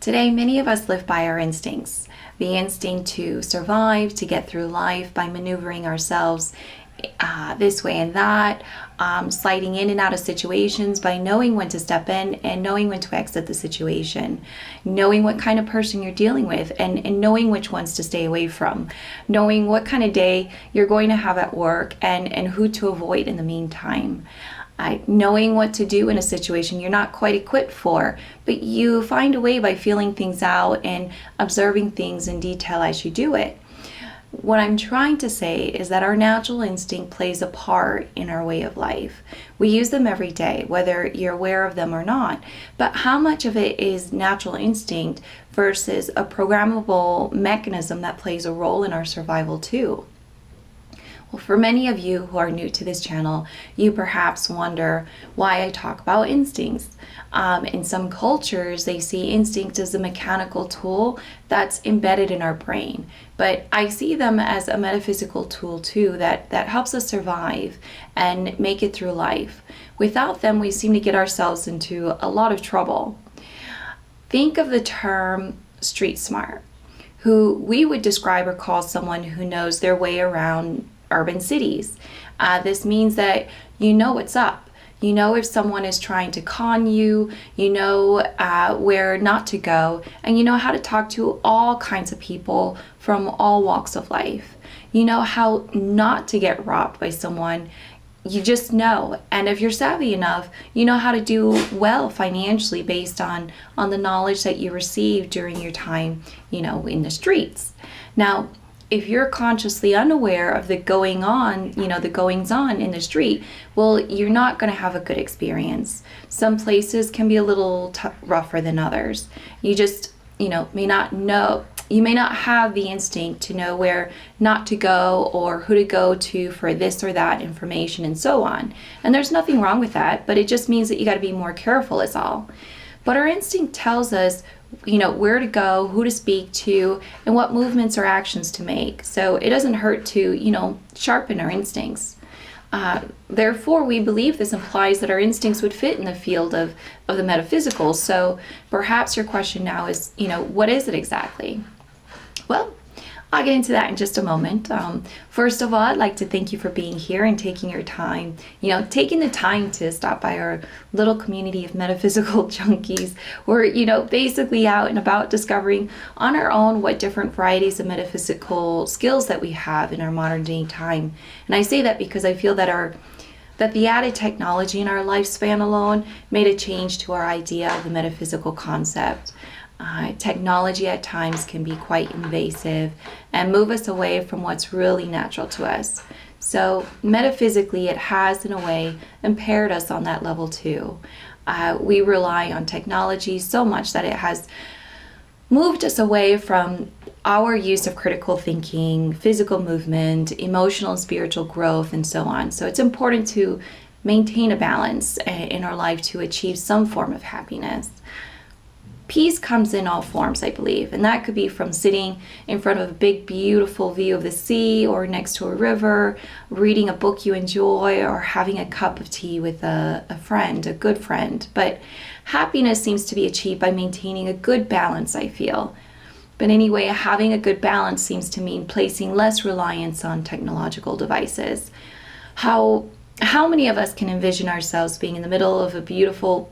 Today, many of us live by our instincts. The instinct to survive, to get through life by maneuvering ourselves this way and that, sliding in and out of situations by knowing when to step in and knowing when to exit the situation, knowing what kind of person you're dealing with and knowing which ones to stay away from, knowing what kind of day you're going to have at work and who to avoid in the meantime. Knowing what to do in a situation you're not quite equipped for, but you find a way by feeling things out and observing things in detail as you do it. What I'm trying to say is that our natural instinct plays a part in our way of life. We use them every day, whether you're aware of them or not. But how much of it is natural instinct versus a programmable mechanism that plays a role in our survival too? Well, for many of you who are new to this channel, you perhaps wonder why I talk about instincts. In some cultures, they see instinct as a mechanical tool that's embedded in our brain. But I see them as a metaphysical tool too that helps us survive and make it through life. Without them, we seem to get ourselves into a lot of trouble. Think of the term street smart, who we would describe or call someone who knows their way around urban cities. This means that you know what's up. You know if someone is trying to con you, you know where not to go, and you know how to talk to all kinds of people from all walks of life. You know how not to get robbed by someone. You just know. And if you're savvy enough, you know how to do well financially based on the knowledge that you received during your time, in the streets. Now, if you're consciously unaware of the goings on in the street, well, you're not going to have a good experience. Some places can be a little rougher than others. You just, may not know. You may not have the instinct to know where not to go or who to go to for this or that information and so on. And there's nothing wrong with that, but it just means that you got to be more careful is all. But our instinct tells us where to go, who to speak to, and what movements or actions to make. So it doesn't hurt to, sharpen our instincts. Therefore, we believe this implies that our instincts would fit in the field of the metaphysical. So perhaps your question now is, what is it exactly? Well, I'll get into that in just a moment. First of all, I'd like to thank you for being here and taking your time, taking the time to stop by our little community of metaphysical junkies. We're, basically out and about discovering on our own what different varieties of metaphysical skills that we have in our modern day time. And I say that because I feel that the added technology in our lifespan alone made a change to our idea of the metaphysical concept. Technology at times can be quite invasive and move us away from what's really natural to us. So metaphysically, it has in a way impaired us on that level too. We rely on technology so much that it has moved us away from our use of critical thinking, physical movement, emotional and spiritual growth, and so on. So it's important to maintain a balance in our life to achieve some form of happiness. Peace comes in all forms, I believe, and that could be from sitting in front of a big, beautiful view of the sea or next to a river, reading a book you enjoy, or having a cup of tea with a friend, a good friend. But happiness seems to be achieved by maintaining a good balance, I feel. But anyway, having a good balance seems to mean placing less reliance on technological devices. How many of us can envision ourselves being in the middle of a beautiful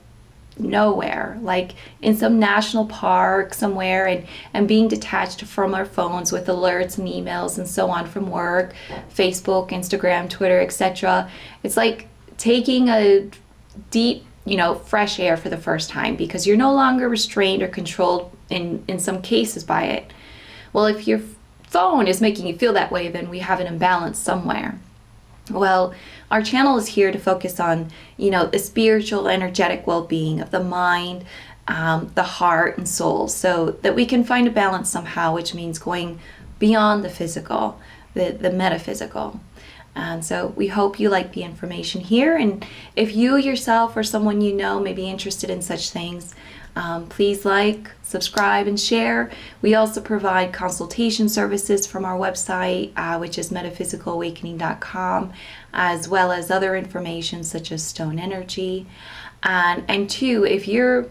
nowhere, like in some national park somewhere, and being detached from our phones with alerts and emails and so on from work, Facebook, Instagram, Twitter, etc. It's like taking a deep, fresh air for the first time because you're no longer restrained or controlled in some cases by it. Well, if your phone is making you feel that way, then we have an imbalance somewhere. Well, our channel is here to focus on, the spiritual, energetic well-being of the mind, the heart and soul, so that we can find a balance somehow, which means going beyond the physical, the metaphysical. And so we hope you like the information here. And if you yourself or someone may be interested in such things, please like, subscribe, and share. We also provide consultation services from our website, which is metaphysicalawakening.com, as well as other information such as stone energy. And two, if you're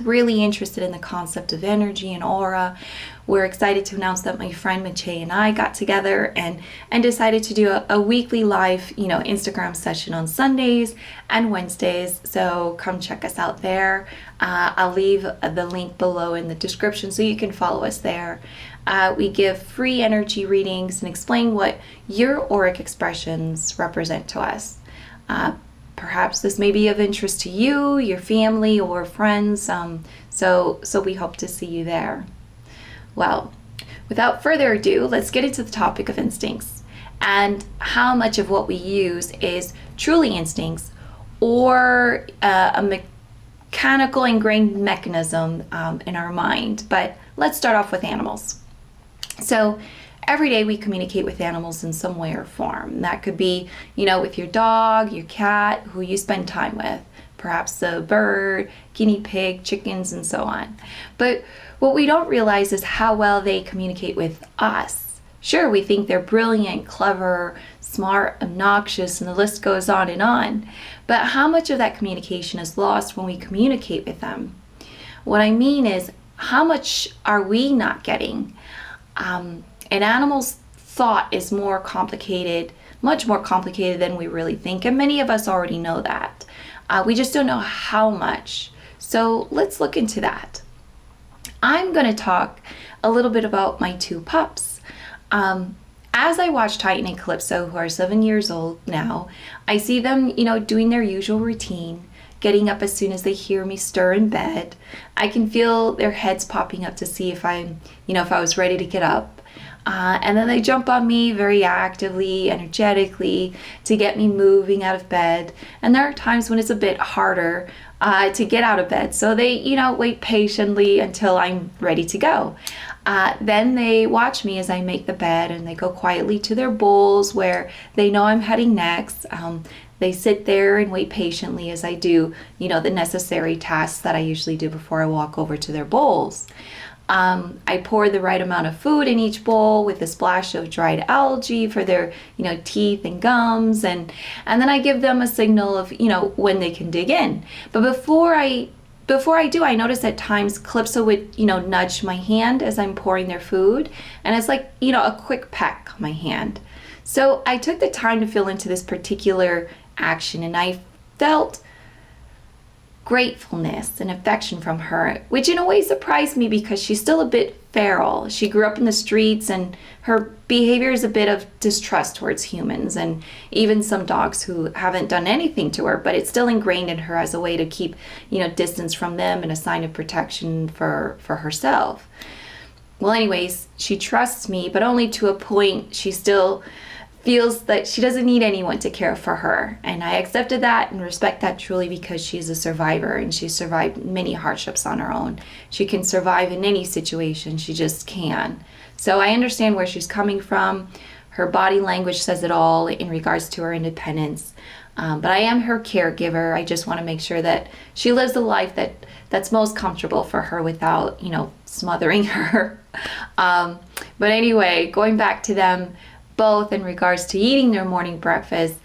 really interested in the concept of energy and aura. We're excited to announce that my friend Mache and I got together and decided to do a weekly live, Instagram session on Sundays and Wednesdays. So come check us out there. I'll leave the link below in the description so you can follow us there. We give free energy readings and explain what your auric expressions represent to us. Perhaps this may be of interest to you, your family, or friends, so we hope to see you there. Well, without further ado, let's get into the topic of instincts and how much of what we use is truly instincts or a mechanical ingrained mechanism in our mind. But let's start off with animals. So every day we communicate with animals in some way or form. That could be, with your dog, your cat, who you spend time with, perhaps a bird, guinea pig, chickens, and so on. But what we don't realize is how well they communicate with us. Sure, we think they're brilliant, clever, smart, obnoxious, and the list goes on and on. But how much of that communication is lost when we communicate with them? What I mean is, how much are we not getting? An animal's thought is more complicated, much more complicated than we really think, and many of us already know that. We just don't know how much. So let's look into that. I'm going to talk a little bit about my two pups. As I watch Titan and Calypso, who are 7 years old now, I see them, doing their usual routine, getting up as soon as they hear me stir in bed. I can feel their heads popping up to see if I was ready to get up. And then they jump on me very actively, energetically, to get me moving out of bed. And there are times when it's a bit harder to get out of bed. So they, wait patiently until I'm ready to go. Then they watch me as I make the bed, and they go quietly to their bowls where they know I'm heading next. They sit there and wait patiently as I do, the necessary tasks that I usually do before I walk over to their bowls. I pour the right amount of food in each bowl with a splash of dried algae for their, teeth and gums, and then I give them a signal of, when they can dig in. But before I do, I notice at times Calypso would, nudge my hand as I'm pouring their food, and it's like, a quick peck on my hand. So I took the time to feel into this particular action, and I felt gratefulness and affection from her, which in a way surprised me because she's still a bit feral. She grew up in the streets, and her behavior is a bit of distrust towards humans and even some dogs who haven't done anything to her, but it's still ingrained in her as a way to keep, distance from them and a sign of protection for herself. Well, anyways, she trusts me, but only to a point. She still feels that she doesn't need anyone to care for her. And I accepted that and respect that truly because she's a survivor and she's survived many hardships on her own. She can survive in any situation, she just can. So I understand where she's coming from. Her body language says it all in regards to her independence. But I am her caregiver. I just want to make sure that she lives a life that's most comfortable for her without, smothering her. But anyway, going back to them, both in regards to eating their morning breakfast,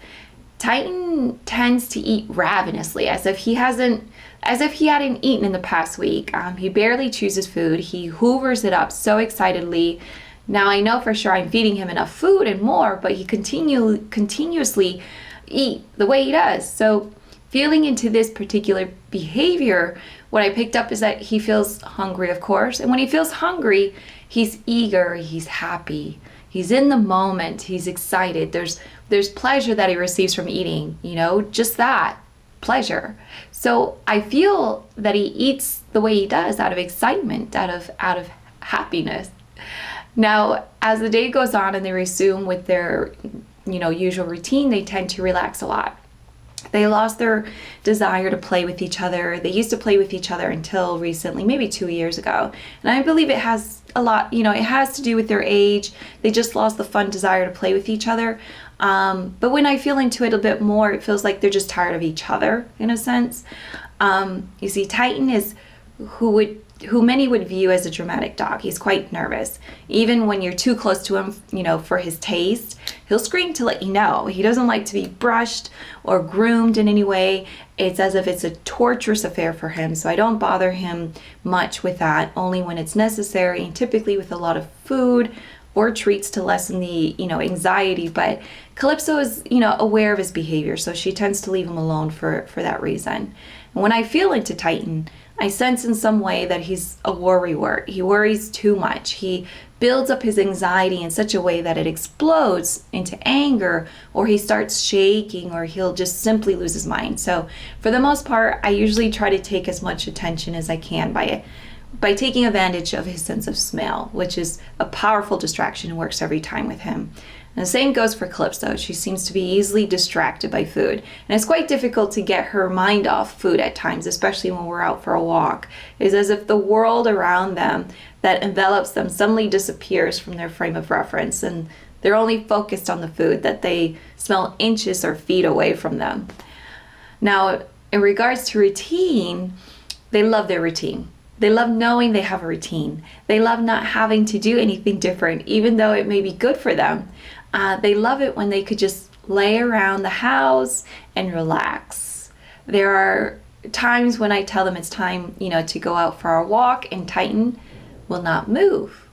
Titan tends to eat ravenously, as if he hadn't eaten in the past week. He barely chews his food. He hoovers it up so excitedly. Now I know for sure I'm feeding him enough food and more, but he continuously eat the way he does. So feeling into this particular behavior, what I picked up is that he feels hungry, of course, and when he feels hungry, he's eager, he's happy. He's in the moment, he's excited. There's pleasure that he receives from eating, just that, pleasure. So I feel that he eats the way he does out of excitement, out of happiness. Now, as the day goes on and they resume with their, usual routine, they tend to relax a lot. They lost their desire to play with each other. They used to play with each other until recently, maybe 2 years ago. And I believe it has a lot, it has to do with their age. They just lost the fun desire to play with each other. But when I feel into it a bit more, it feels like they're just tired of each other in a sense. You see, Titan is who would, who many would view as a dramatic dog. He's quite nervous. Even when you're too close to him, for his taste, he'll scream to let you know. He doesn't like to be brushed or groomed in any way. It's as if it's a torturous affair for him. So I don't bother him much with that, only when it's necessary, and typically with a lot of food or treats to lessen the, anxiety. But Calypso is, aware of his behavior, so she tends to leave him alone for that reason. And when I feel into Titan, I sense in some way that he's a worrywart. He worries too much. He builds up his anxiety in such a way that it explodes into anger, or he starts shaking, or he'll just simply lose his mind. So for the most part, I usually try to take as much attention as I can by taking advantage of his sense of smell, which is a powerful distraction and works every time with him. And the same goes for Calypso. She seems to be easily distracted by food. And it's quite difficult to get her mind off food at times, especially when we're out for a walk. It's as if the world around them that envelops them suddenly disappears from their frame of reference, and they're only focused on the food that they smell inches or feet away from them. Now, in regards to routine, they love their routine. They love knowing they have a routine. They love not having to do anything different, even though it may be good for them. They love it when they could just lay around the house and relax. There are times when I tell them it's time, to go out for a walk, and Titan will not move,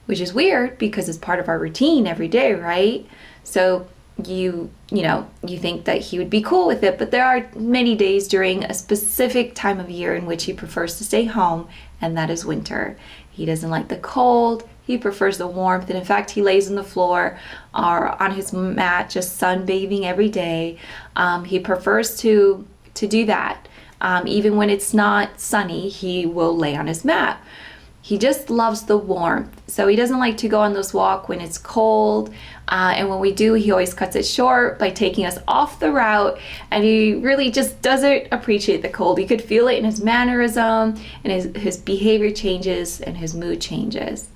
which is weird because it's part of our routine every day, right? So you think that he would be cool with it, but there are many days during a specific time of year in which he prefers to stay home, and that is winter. He doesn't like the cold. He prefers the warmth, and in fact, he lays on the floor or on his mat, just sunbathing every day. He prefers to do that. Even when it's not sunny, he will lay on his mat. He just loves the warmth, so he doesn't like to go on those walks when it's cold. And when we do, he always cuts it short by taking us off the route, and he really just doesn't appreciate the cold. You could feel it in his mannerism, and his behavior changes, and his mood changes.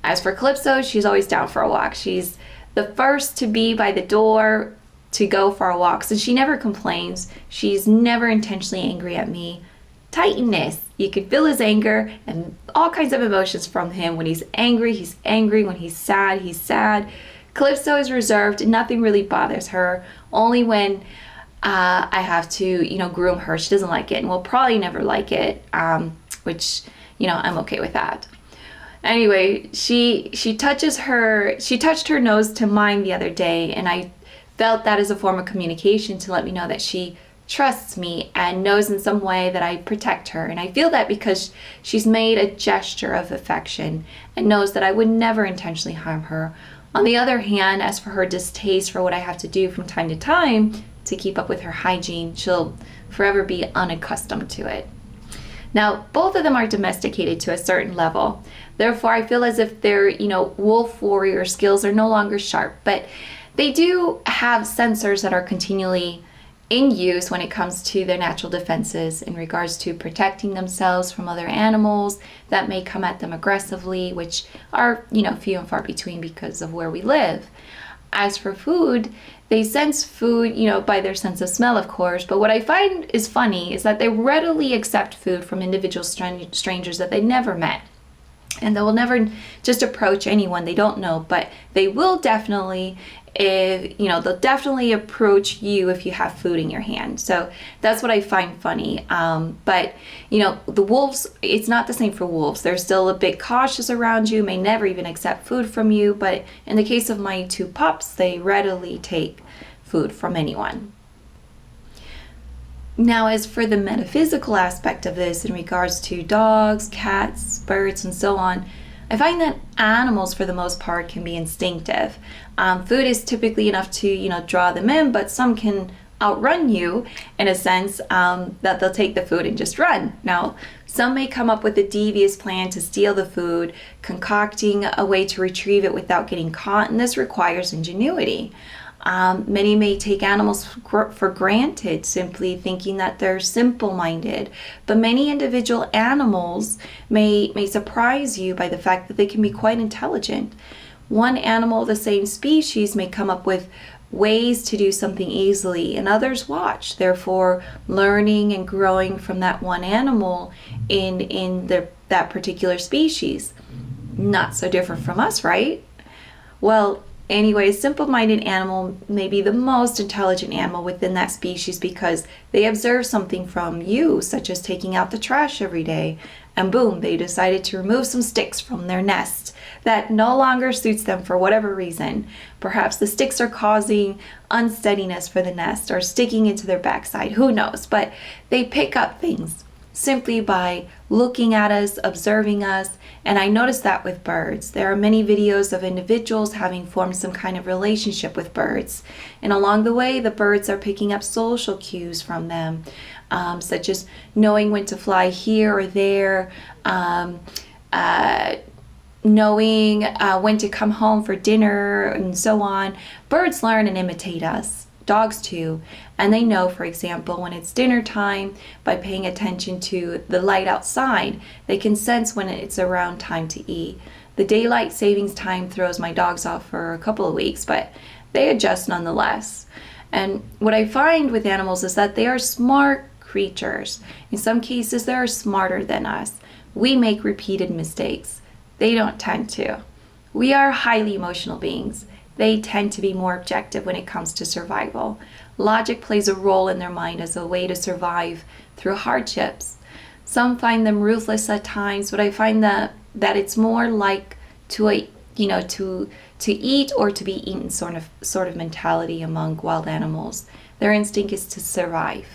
As for Calypso, she's always down for a walk. She's the first to be by the door to go for a walk, so she never complains. She's never intentionally angry at me. Titanness. You could feel his anger and all kinds of emotions from him. When he's angry, he's angry. When he's sad. Calypso is reserved and nothing really bothers her. Only when I have to, groom her. She doesn't like it and will probably never like it, which, I'm okay with that. Anyway, she touched her nose to mine the other day, and I felt that as a form of communication to let me know that she trusts me and knows in some way that I protect her. And I feel that because she's made a gesture of affection and knows that I would never intentionally harm her. On the other hand, as for her distaste for what I have to do from time to time to keep up with her hygiene, she'll forever be unaccustomed to it. Now, both of them are domesticated to a certain level. Therefore, I feel as if their, wolf warrior skills are no longer sharp, but they do have sensors that are continually in use when it comes to their natural defenses in regards to protecting themselves from other animals that may come at them aggressively, which are, few and far between because of where we live. As for food, they sense food, by their sense of smell, of course, but what I find is funny is that they readily accept food from individual strangers that they never met. And they will never just approach anyone they don't know, but they will definitely, they'll definitely approach you if you have food in your hand. So that's what I find funny. But the wolves, it's not the same for wolves. They're still a bit cautious around you, may never even accept food from you. But in the case of my two pups, they readily take food from anyone. Now, as for the metaphysical aspect of this in regards to dogs, cats, birds, and so on, I find that animals, for the most part, can be instinctive. Food is typically enough to, draw them in, but some can outrun you in a sense that they'll take the food and just run. Now, some may come up with a devious plan to steal the food, concocting a way to retrieve it without getting caught, and this requires ingenuity. Many may take animals for granted, simply thinking that they're simple-minded. But many individual animals may surprise you by the fact that they can be quite intelligent. One animal of the same species may come up with ways to do something easily, and others watch, therefore learning and growing from that one animal in that particular species. Not so different from us, right? Well, anyway, a simple-minded animal may be the most intelligent animal within that species because they observe something from you, such as taking out the trash every day, and boom, they decided to remove some sticks from their nest that no longer suits them for whatever reason. Perhaps the sticks are causing unsteadiness for the nest or sticking into their backside, who knows? But they pick up things simply by looking at us, observing us. And I noticed that with birds. There are many videos of individuals having formed some kind of relationship with birds. And along the way, the birds are picking up social cues from them, such as knowing when to fly here or there, knowing when to come home for dinner, and so on. Birds learn and imitate us. Dogs too. And they know, for example, when it's dinner time by paying attention to the light outside. They can sense when it's around time to eat. The daylight savings time throws my dogs off for a couple of weeks, but they adjust nonetheless. And what I find with animals is that they are smart creatures. In some cases, they are smarter than us. We make repeated mistakes. They don't tend to. We are highly emotional beings. They tend to be more objective when it comes to survival. Logic plays a role in their mind as a way to survive through hardships. Some find them ruthless at times, but I find that it's more like to eat or to be eaten sort of mentality among wild animals. Their instinct is to survive.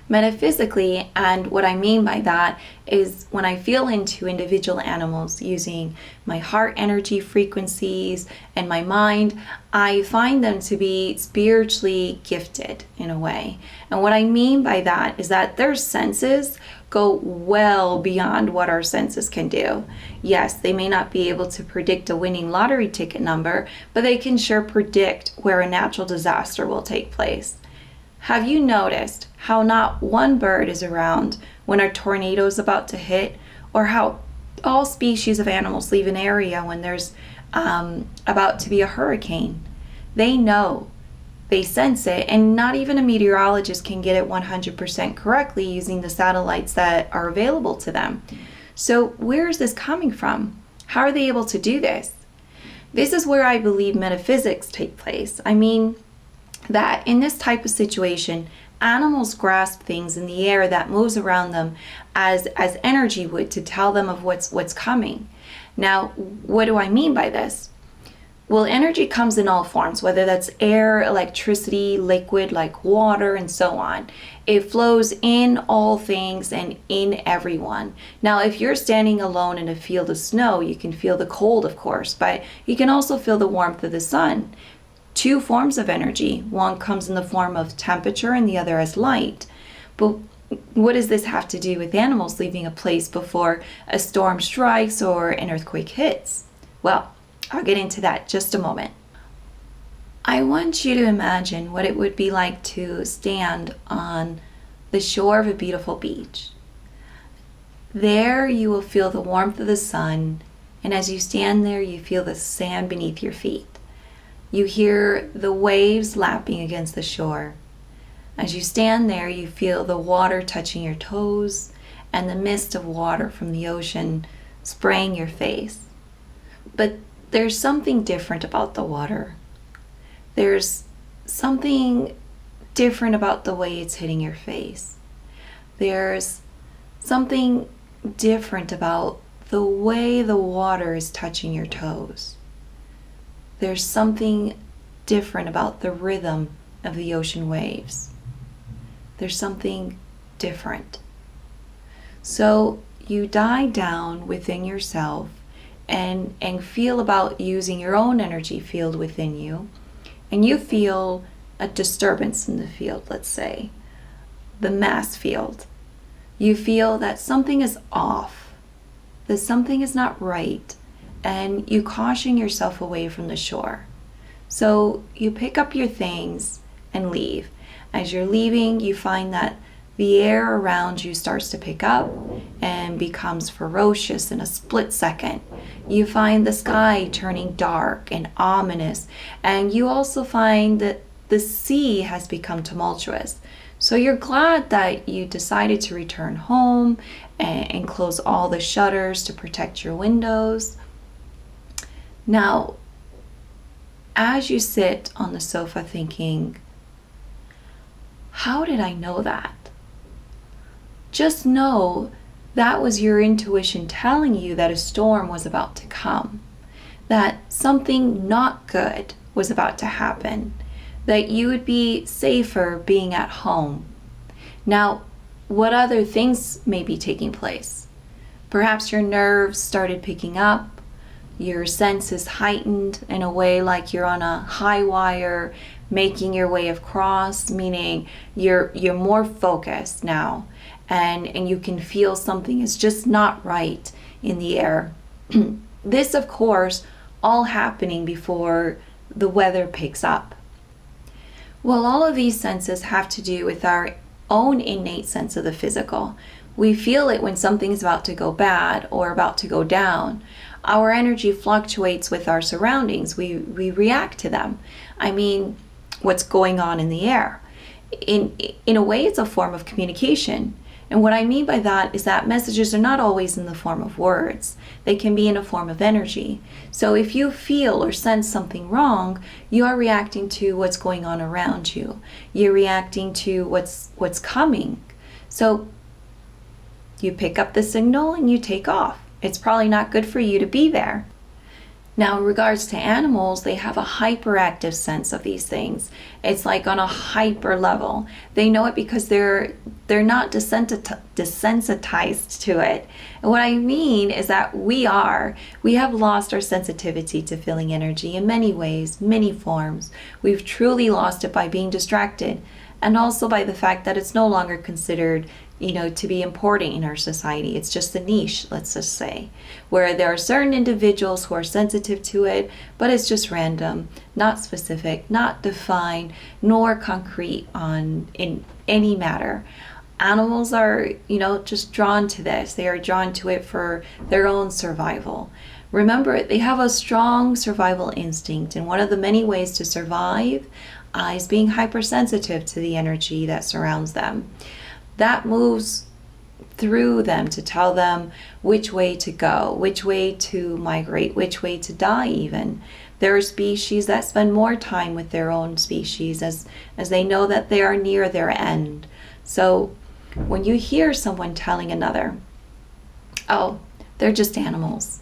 Metaphysically, and what I mean by that is when I feel into individual animals using my heart energy frequencies and my mind, I find them to be spiritually gifted in a way. And what I mean by that is that their senses go well beyond what our senses can do. Yes, they may not be able to predict a winning lottery ticket number, but they can sure predict where a natural disaster will take place. Have you noticed how not one bird is around when a tornado is about to hit, or how all species of animals leave an area when there's about to be a hurricane? They know, they sense it, and not even a meteorologist can get it 100% correctly using the satellites that are available to them. So where is this coming from? How are they able to do this? This is where I believe metaphysics take place. I mean, that in this type of situation, animals grasp things in the air that moves around them as energy would to tell them of what's coming. Now, what do I mean by this? Well, energy comes in all forms, whether that's air, electricity, liquid like water, and so on. It flows in all things and in everyone. Now, if you're standing alone in a field of snow, you can feel the cold, of course, but you can also feel the warmth of the sun. Two forms of energy. One comes in the form of temperature and the other as light. But what does this have to do with animals leaving a place before a storm strikes or an earthquake hits? Well, I'll get into that in just a moment. I want you to imagine what it would be like to stand on the shore of a beautiful beach. There you will feel the warmth of the sun, and as you stand there, you feel the sand beneath your feet. You hear the waves lapping against the shore. As you stand there, you feel the water touching your toes and the mist of water from the ocean spraying your face. But there's something different about the water. There's something different about the way it's hitting your face. There's something different about the way the water is touching your toes. There's something different about the rhythm of the ocean waves. There's something different. So you dive down within yourself and feel about using your own energy field within you, and you feel a disturbance in the field, let's say, the mass field. You feel that something is off, that something is not right, and you caution yourself away from the shore. So you pick up your things and leave. As you're leaving, you find that the air around you starts to pick up and becomes ferocious in a split second. You find the sky turning dark and ominous, and you also find that the sea has become tumultuous. So you're glad that you decided to return home and close all the shutters to protect your windows. Now, as you sit on the sofa thinking, how did I know that? Just know that was your intuition telling you that a storm was about to come, that something not good was about to happen, that you would be safer being at home. Now, what other things may be taking place? Perhaps your nerves started picking up, your senses heightened in a way like you're on a high wire, making your way across, meaning you're more focused now, and you can feel something is just not right in the air. This, of course, all happening before the weather picks up. Well, all of these senses have to do with our own innate sense of the physical. We feel it when something's about to go bad or about to go down. Our energy fluctuates with our surroundings. We react to them. I mean, what's going on in the air. In a way, it's a form of communication. And what I mean by that is that messages are not always in the form of words. They can be in a form of energy. So if you feel or sense something wrong, you are reacting to what's going on around you. You're reacting to what's coming. So you pick up the signal and you take off. It's probably not good for you to be there. Now, in regards to animals, they have a hyperactive sense of these things. It's like on a hyper level. They know it because they're not desensitized to it. And what I mean is that we have lost our sensitivity to feeling energy in many ways, many forms. We've truly lost it by being distracted, and also by the fact that it's no longer considered to be important in our society. It's just a niche, let's just say, where there are certain individuals who are sensitive to it, but it's just random, not specific, not defined, nor concrete in any matter. Animals are, just drawn to this. They are drawn to it for their own survival. Remember, they have a strong survival instinct, and one of the many ways to survive is being hypersensitive to the energy that surrounds them. That moves through them to tell them which way to go, which way to migrate, which way to die even. There are species that spend more time with their own species as they know that they are near their end. So when you hear someone telling another, oh, they're just animals,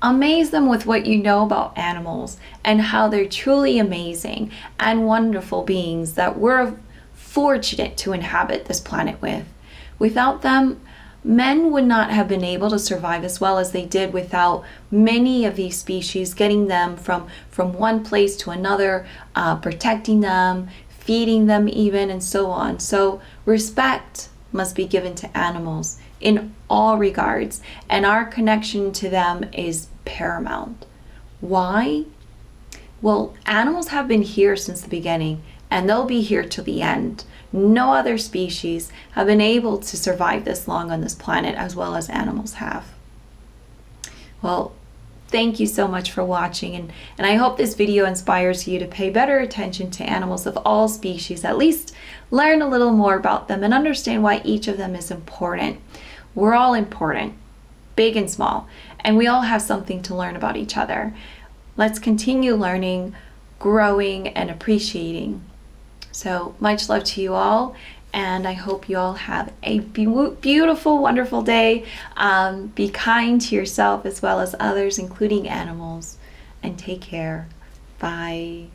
amaze them with what you know about animals and how they're truly amazing and wonderful beings that we're fortunate to inhabit this planet with. Without them, men would not have been able to survive as well as they did without many of these species getting them from one place to another, protecting them, feeding them even, and so on. So respect must be given to animals in all regards, and our connection to them is paramount. Why? Well, animals have been here since the beginning, and they'll be here till the end. No other species have been able to survive this long on this planet as well as animals have. Well, thank you so much for watching, and I hope this video inspires you to pay better attention to animals of all species, at least learn a little more about them and understand why each of them is important. We're all important, big and small, and we all have something to learn about each other. Let's continue learning, growing, and appreciating. So much love to you all, and I hope you all have a beautiful, wonderful day. Be kind to yourself as well as others, including animals, and take care. Bye.